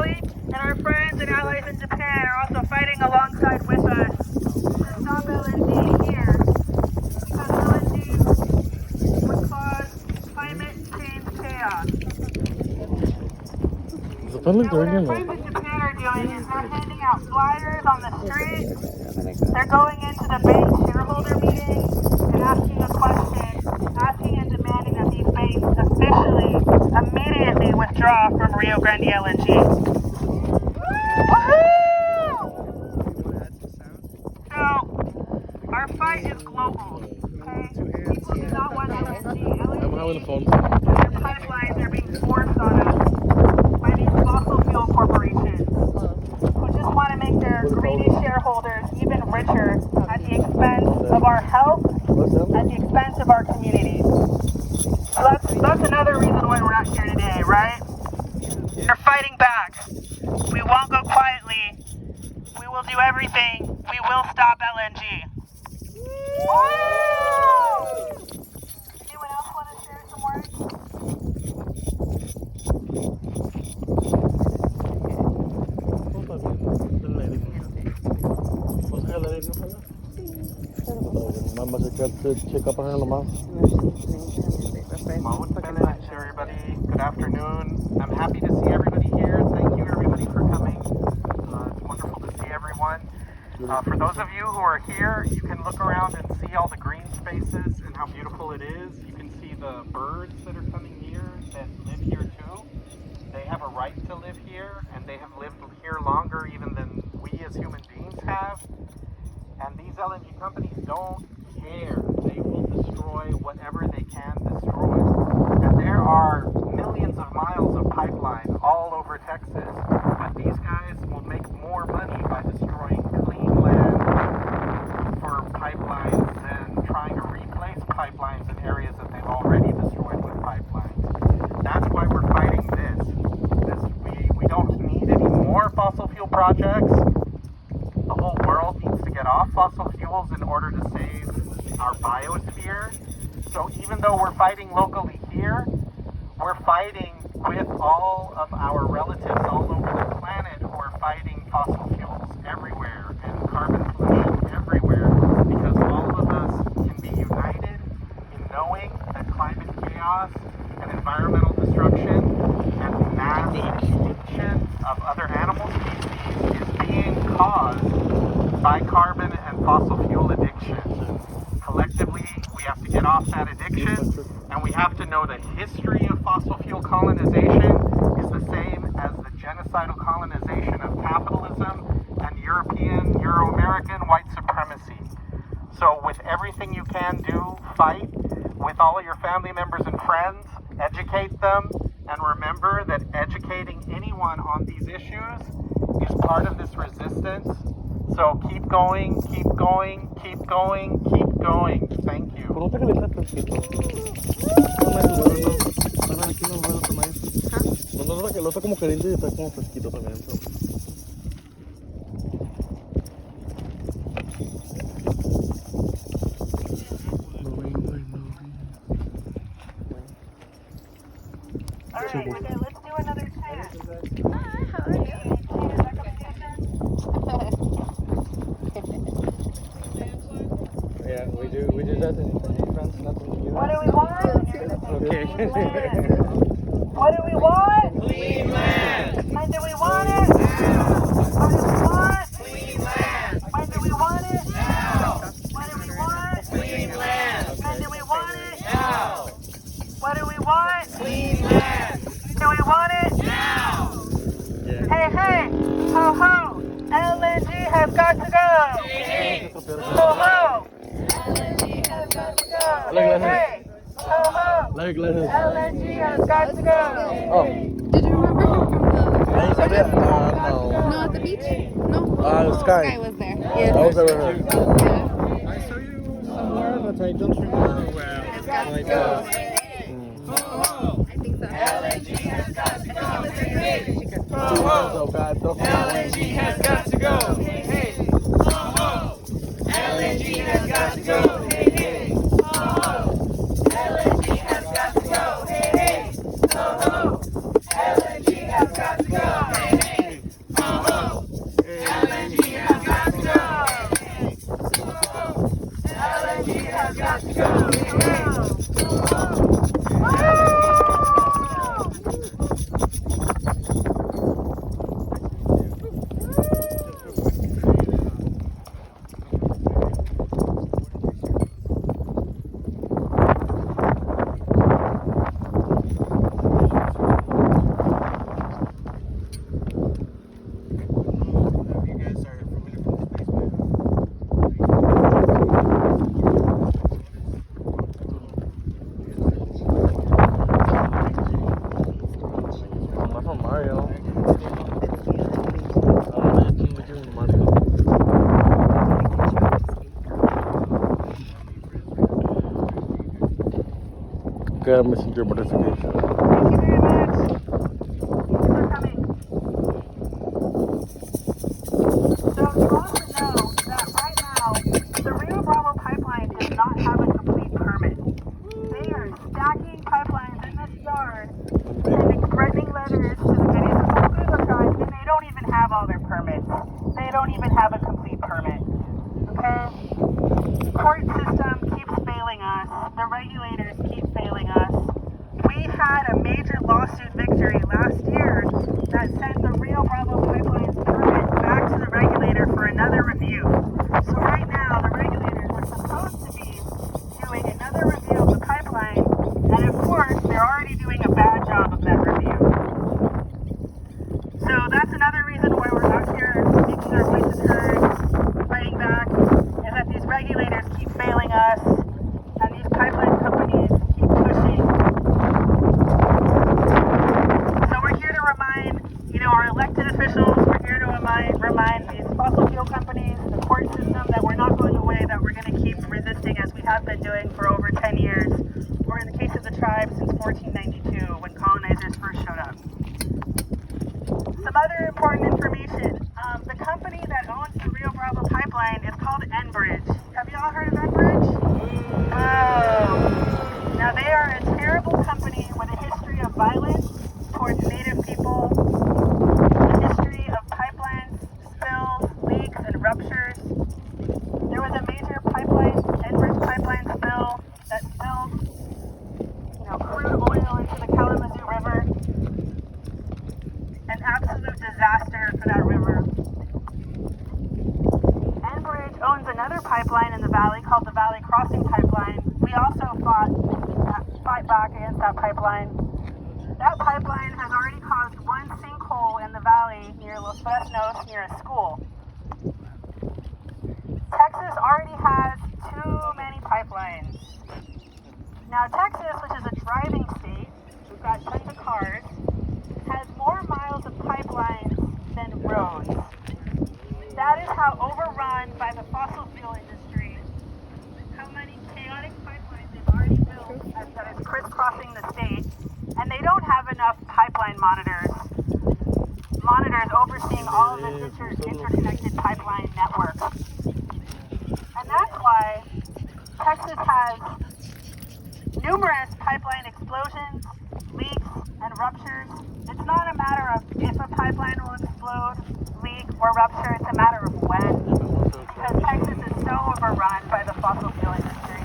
Italy, and our friends and allies in Japan are also fighting alongside with us to stop LNG here. Because LNG would cause climate change chaos. Now, what our friends in Japan are doing is they're handing out flyers on the street. They're going into the bank shareholder meeting and asking a question, asking and demanding that these banks officially, immediately withdraw from Rio Grande LNG. So, our fight is global. Okay? People do not want LNG. Their pipelines are being forced on us by these fossil fuel corporations who just want to make their greedy shareholders even richer at the expense of our health, at the expense of our communities. So that's another reason why we're out here today, right? We're fighting back. We won't go quietly. We will do everything. We will stop LNG. Anyone else want to share some words? Everybody, good afternoon. I'm happy to see everybody here. Thank you everybody for coming. It's wonderful to see everyone. For those of you who are here, you can look around and see all the green spaces and how beautiful it is. You can see the birds that are coming here that live here too. They have a right to live here, and they have lived here longer even than we as human beings have. And these LNG companies don't care. They will destroy whatever they can destroy. And there are millions of miles of pipeline all over Texas. But these guys will make more money by destroying clean land for pipelines than trying to replace pipelines in areas that they've already destroyed with pipelines. That's why we're fighting this. We don't need any more fossil fuel projects. The whole world needs to get off fossil fuels in order to save our biosphere. So even though we're fighting locally here, we're fighting with all of our relatives all over the planet who are fighting fossil fuels everywhere and carbon pollution everywhere, because all of us can be united in knowing that climate chaos and environmental destruction and mass extinction of other animal species is being caused by carbon and fossil fuel addiction. Collectively, we have to get off that addiction, and we have to know the history of fossil fuel colonization is the same as the genocidal colonization of capitalism and European, Euro-American white supremacy. So with everything you can do, fight with all of your family members and friends, educate them, and remember that educating anyone on these issues is part of this resistance. So keep going, keep going, keep going, keep going. Thank you. Alright, okay, let's do another chant. Hi, how are you? Yeah, we do that in France, not in the US. What do we want? Okay. What do we want? Clean land! When do we want it? What do we want? Clean land! When do we want it? Now! What do we want? Clean land! When do we want it? Now! What do we want? Clean land! Do we want it? Now! Hey, hey! Ho, ho! LNG has got to go! Hey! Ho, ho! LNG has got to go! Hey, hey! Ho, ho! LNG has got to go! Oh, Did you remember him from the... no. No, at the beach? No? Sky. Sky was there. Yeah. I was there with her. Yeah. I saw you somewhere, but I don't remember where. It's got to go. Ho, I think so. LNG has got to go! Hey. LNG has got to go! Hey, hey! Ho, LNG has got to go! Hey, hey! Ho, LNG has got to go! Hey, hey! Ho, LNG has got to go! Hey, hey! Africa Messenger notification. Thank you very much. Thank you for coming. So you also know that right now, the Rio Bravo pipeline does not have a complete permit. They are stacking pipelines in this yard, sending threatening letters to the Guerrero tribe, and they don't even have all their permits. They don't even have a complete permit. Okay? The court system keeps failing us. The regulators keep failing us. We had a major lawsuit victory last year that sent the Rio Bravo pipeline's permit back to the regulator for another review. So right now, the regulators are supposed to be doing another review of the pipeline, and of course, they're already doing a bad job of that review. So that's another reason why we're out here making our voices heard, fighting back, is that these regulators keep failing us, and these pipeline companies keep pushing. So we're here to remind, our elected officials, we're here to remind these fossil fuel companies, the court system, that we're not going away, that we're going to keep resisting as we have been doing for over 10 years, or in the case of the tribe, since 1492, when colonizers first showed up. Some other important information. The company that owns the Rio Bravo pipeline is called Enbridge. Have y'all heard of Enbridge? Oh. Now they are a terrible company with a history of violence towards Native people, a history of pipeline spills, leaks, and ruptures. There was a major Enbridge pipeline spill that spilled, crude oil into the Kalamazoo River. An absolute disaster for that river. Enbridge owns another pipeline in the valley called the Valley Crossing Pipeline. We also fight back against that pipeline. That pipeline has already caused one sinkhole in the valley near Los Fresnos near a school. Texas already has too many pipelines. Now Texas, which is a driving state, we've got tons of cars, has more miles of pipelines than roads. That is how overrun by the fossil fuel industry, how many chaotic pipelines they've already built that is crisscrossing the state, and they don't have enough pipeline monitors overseeing all of this interconnected pipeline network. And that's why Texas has numerous pipeline explosions, leaks, and ruptures. It's not a matter of if a pipeline will explode, leak, or rupture, it's a matter of when. Because Texas is so overrun by the fossil fuel industry.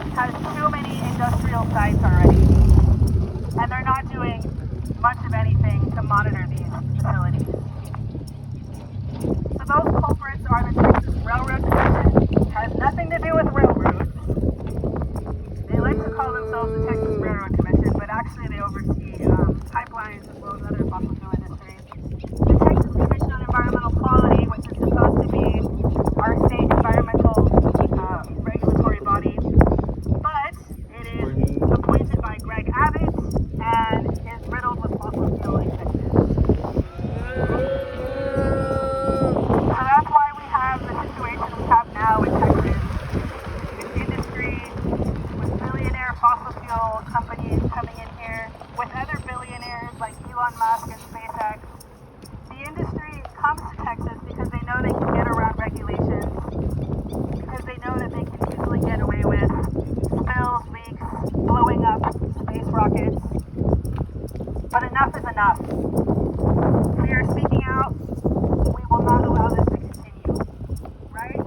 It has too many industrial sites already. And they're not doing much of anything to monitor these facilities. So those culprits are the Texas Railroad Commission. It has nothing to do with railroads. They like to call themselves the Texas Railroad Commission, but actually they oversee pipelines as well as other fossil fuel industries. The Texas Commission on Environmental Quality, which is supposed to be our state environmental regulatory body, but it is appointed by Greg Abbott and is riddled with fossil fuel executives. So that's why we have the situation we have now in Texas, with industry, with billionaire fossil fuel companies coming in here, with other billionaires like Elon Musk and SpaceX. The industry comes to Texas because they know they can get around regulations, because they know that they can easily get away with spills, leaks, blowing up space rockets. But enough is enough. We are speaking out. We will not allow this to continue. Right?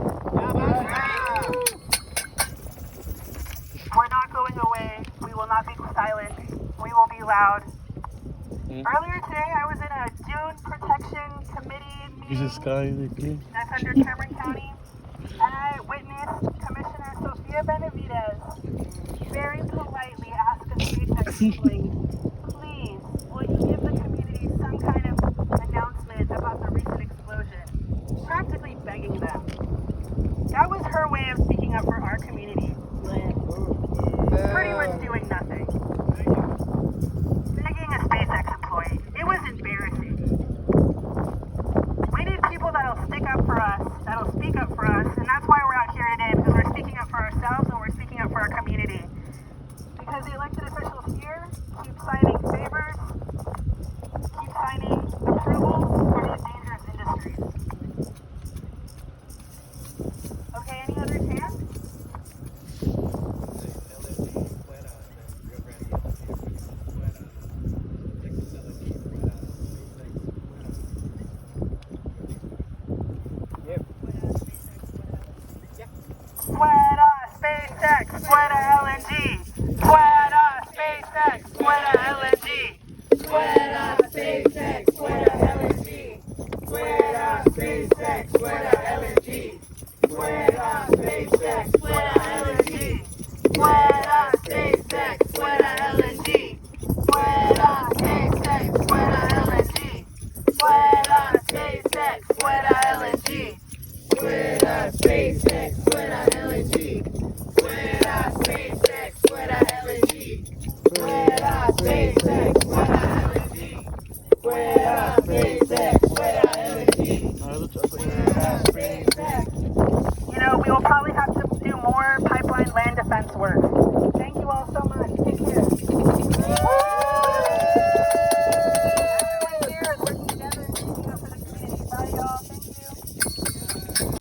We're not going away. We will not be silent. We will be loud. Earlier today, I was in a Dune Protection Committee meeting that's under Cameron County, and I witnessed Commissioner Sofia Benavidez very politely ask a SpaceX employee, please, will you give the community some kind of announcement about the recent explosion? Practically begging them. That was her way of speaking up for our community. Pretty much doing nothing. Begging a SpaceX employee. It was embarrassing. We need people that'll stick up for us, that'll speak up for us, and that's why we're out here today, because we're speaking up for ourselves and we're speaking up for our community. Because SpaceX, Fuera LNG. Fuera SpaceX, Fuera LNG. Fuera SpaceX.